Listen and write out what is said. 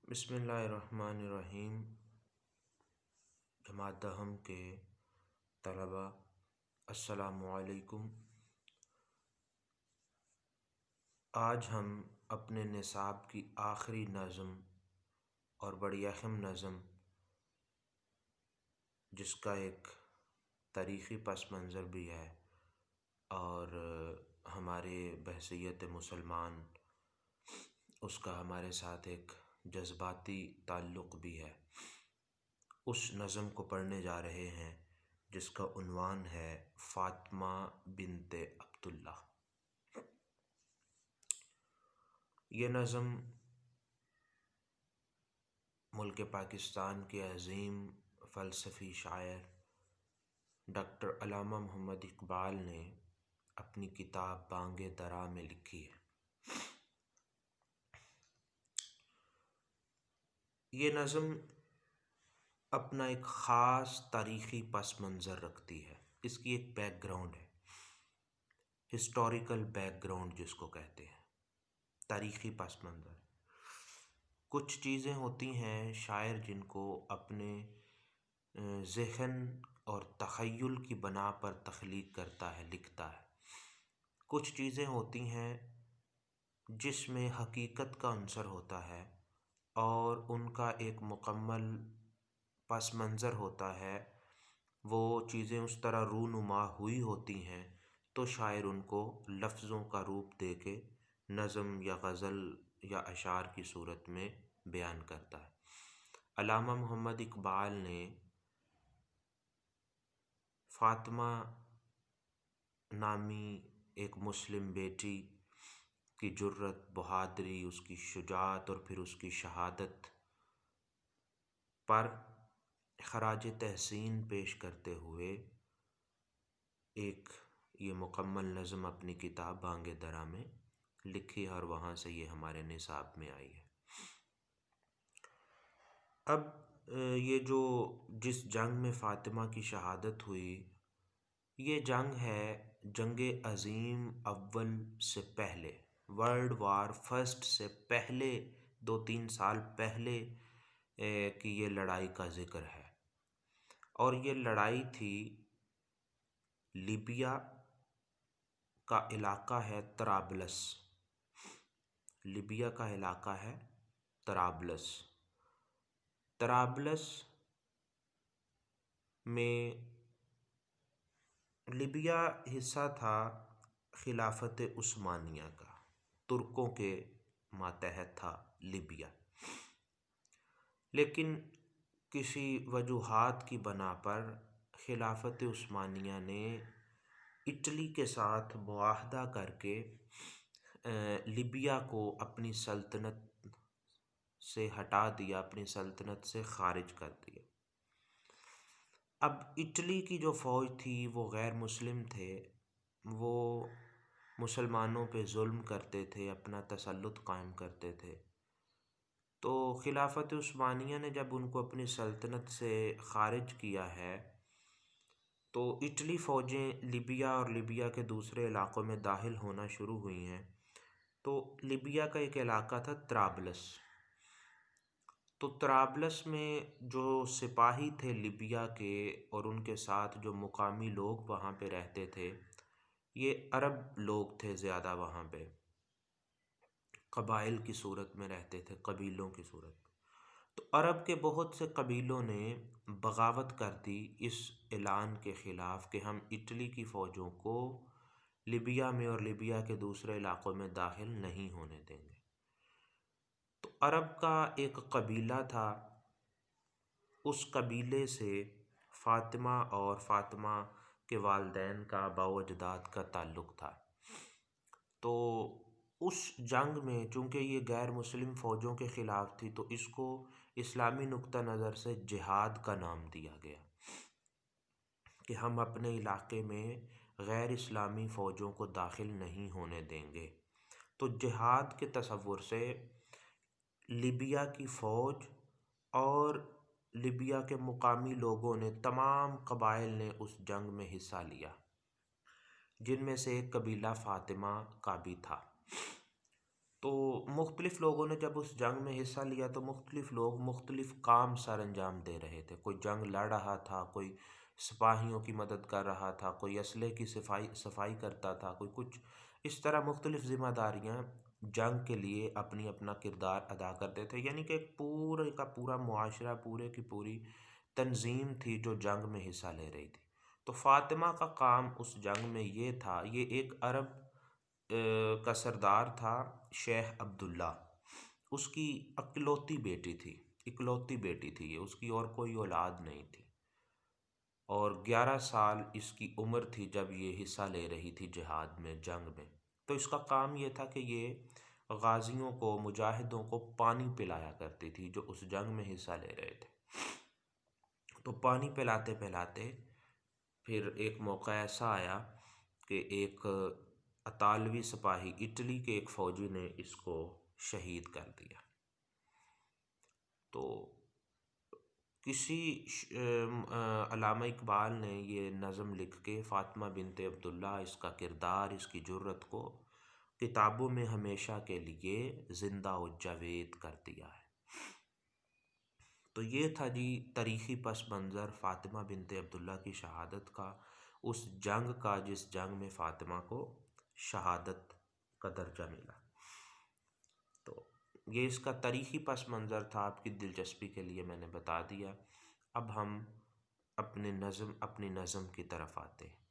بسم اللہ الرحمن الرحیم۔ جماعت دہم کے طلبہ السلام علیکم۔ آج ہم اپنے نصاب کی آخری نظم اور بڑی اہم نظم، جس کا ایک تاریخی پس منظر بھی ہے اور ہمارے بحیثیت مسلمان اس کا ہمارے ساتھ ایک جذباتی تعلق بھی ہے، اس نظم کو پڑھنے جا رہے ہیں جس کا عنوان ہے فاطمہ بنت عبداللہ۔ یہ نظم ملک پاکستان کے عظیم فلسفی شاعر ڈاکٹر علامہ محمد اقبال نے اپنی کتاب بانگ درا میں لکھی ہے۔ یہ نظم اپنا ایک خاص تاریخی پس منظر رکھتی ہے، اس کی ایک بیک گراؤنڈ ہے، ہسٹوریکل بیک گراؤنڈ جس کو کہتے ہیں، تاریخی پس منظر۔ کچھ چیزیں ہوتی ہیں شاعر جن کو اپنے ذہن اور تخیل کی بنا پر تخلیق کرتا ہے، لکھتا ہے۔ کچھ چیزیں ہوتی ہیں جس میں حقیقت کا عنصر ہوتا ہے اور ان کا ایک مکمل پس منظر ہوتا ہے، وہ چیزیں اس طرح رونما ہوئی ہوتی ہیں تو شاعر ان کو لفظوں کا روپ دے کے نظم یا غزل یا اشعار کی صورت میں بیان کرتا ہے۔ علامہ محمد اقبال نے فاطمہ نامی ایک مسلم بیٹی کی جرت، بہادری، اس کی شجاعت اور پھر اس کی شہادت پر خراج تحسین پیش کرتے ہوئے ایک یہ مکمل نظم اپنی کتاب بانگ درا میں لکھی ہے اور وہاں سے یہ ہمارے نصاب میں آئی ہے۔ اب یہ جس جنگ میں فاطمہ کی شہادت ہوئی، یہ جنگ ہے جنگ عظیم اول سے پہلے، ورلڈ وار فرسٹ سے پہلے 2-3 سال پہلے کی یہ لڑائی کا ذکر ہے، اور یہ لڑائی تھی لیبیا کا علاقہ ہے طرابلس۔ لیبیا کا علاقہ ہے طرابلس۔ طرابلس میں لیبیا حصہ تھا خلافت عثمانیہ کا، ترکوں کے ماتحت تھا لیبیا، لیکن کسی وجوہات کی بنا پر خلافت عثمانیہ نے اٹلی کے ساتھ معاہدہ کر کے لیبیا کو اپنی سلطنت سے ہٹا دیا، اپنی سلطنت سے خارج کر دیا۔ اب اٹلی کی جو فوج تھی وہ غیر مسلم تھے، وہ مسلمانوں پہ ظلم کرتے تھے، اپنا تسلط قائم کرتے تھے، تو خلافت عثمانیہ نے جب ان کو اپنی سلطنت سے خارج کیا ہے تو اٹلی فوجیں لیبیا اور لیبیا کے دوسرے علاقوں میں داخل ہونا شروع ہوئی ہیں۔ تو لیبیا کا ایک علاقہ تھا طرابلس، تو طرابلس میں جو سپاہی تھے لیبیا کے اور ان کے ساتھ جو مقامی لوگ وہاں پہ رہتے تھے، یہ عرب لوگ تھے زیادہ، وہاں پہ قبائل کی صورت میں رہتے تھے، قبیلوں کی صورت میں۔ تو عرب کے بہت سے قبیلوں نے بغاوت کر دی اس اعلان کے خلاف کہ ہم اٹلی کی فوجوں کو لیبیا میں اور لیبیا کے دوسرے علاقوں میں داخل نہیں ہونے دیں گے۔ تو عرب کا ایک قبیلہ تھا، اس قبیلے سے فاطمہ اور فاطمہ کے والدین کا، آباء و اجداد کا تعلق تھا۔ تو اس جنگ میں چونکہ یہ غیر مسلم فوجوں کے خلاف تھی تو اس کو اسلامی نقطہ نظر سے جہاد کا نام دیا گیا کہ ہم اپنے علاقے میں غیر اسلامی فوجوں کو داخل نہیں ہونے دیں گے۔ تو جہاد کے تصور سے لیبیا کی فوج اور لیبیا کے مقامی لوگوں نے، تمام قبائل نے اس جنگ میں حصہ لیا، جن میں سے ایک قبیلہ فاطمہ کا بھی تھا۔ تو مختلف لوگوں نے جب اس جنگ میں حصہ لیا تو مختلف لوگ مختلف کام سر انجام دے رہے تھے، کوئی جنگ لڑ رہا تھا، کوئی سپاہیوں کی مدد کر رہا تھا، کوئی اسلحے کی صفائی کرتا تھا، کوئی کچھ، اس طرح مختلف ذمہ داریاں جنگ کے لیے اپنی اپنا کردار ادا کرتے تھے، یعنی کہ ایک پورے کا پورا معاشرہ، پورے کی پوری تنظیم تھی جو جنگ میں حصہ لے رہی تھی۔ تو فاطمہ کا کام اس جنگ میں یہ تھا، یہ ایک عرب کا سردار تھا، شیخ عبداللہ، اس کی اکلوتی بیٹی تھی یہ، اس کی اور کوئی اولاد نہیں تھی، اور 11 سال اس کی عمر تھی جب یہ حصہ لے رہی تھی جہاد میں، جنگ میں۔ تو اس کا کام یہ تھا کہ یہ غازیوں کو، مجاہدوں کو پانی پلایا کرتی تھی جو اس جنگ میں حصہ لے رہے تھے۔ تو پانی پلاتے پلاتے پھر ایک موقع ایسا آیا کہ ایک اطالوی سپاہی، اٹلی کے ایک فوجی نے اس کو شہید کر دیا۔ تو کسی علامہ اقبال نے یہ نظم لکھ کے فاطمہ بنت عبداللہ، اس کا کردار، اس کی جرت کو کتابوں میں ہمیشہ کے لیے زندہ و جاوید کر دیا ہے۔ تو یہ تھا جی تاریخی پس منظر فاطمہ بنت عبداللہ کی شہادت کا، اس جنگ کا جس جنگ میں فاطمہ کو شہادت کا درجہ ملا۔ تو یہ اس کا تاریخی پس منظر تھا، آپ کی دلچسپی کے لیے میں نے بتا دیا۔ اب ہم اپنی نظم کی طرف آتے ہیں۔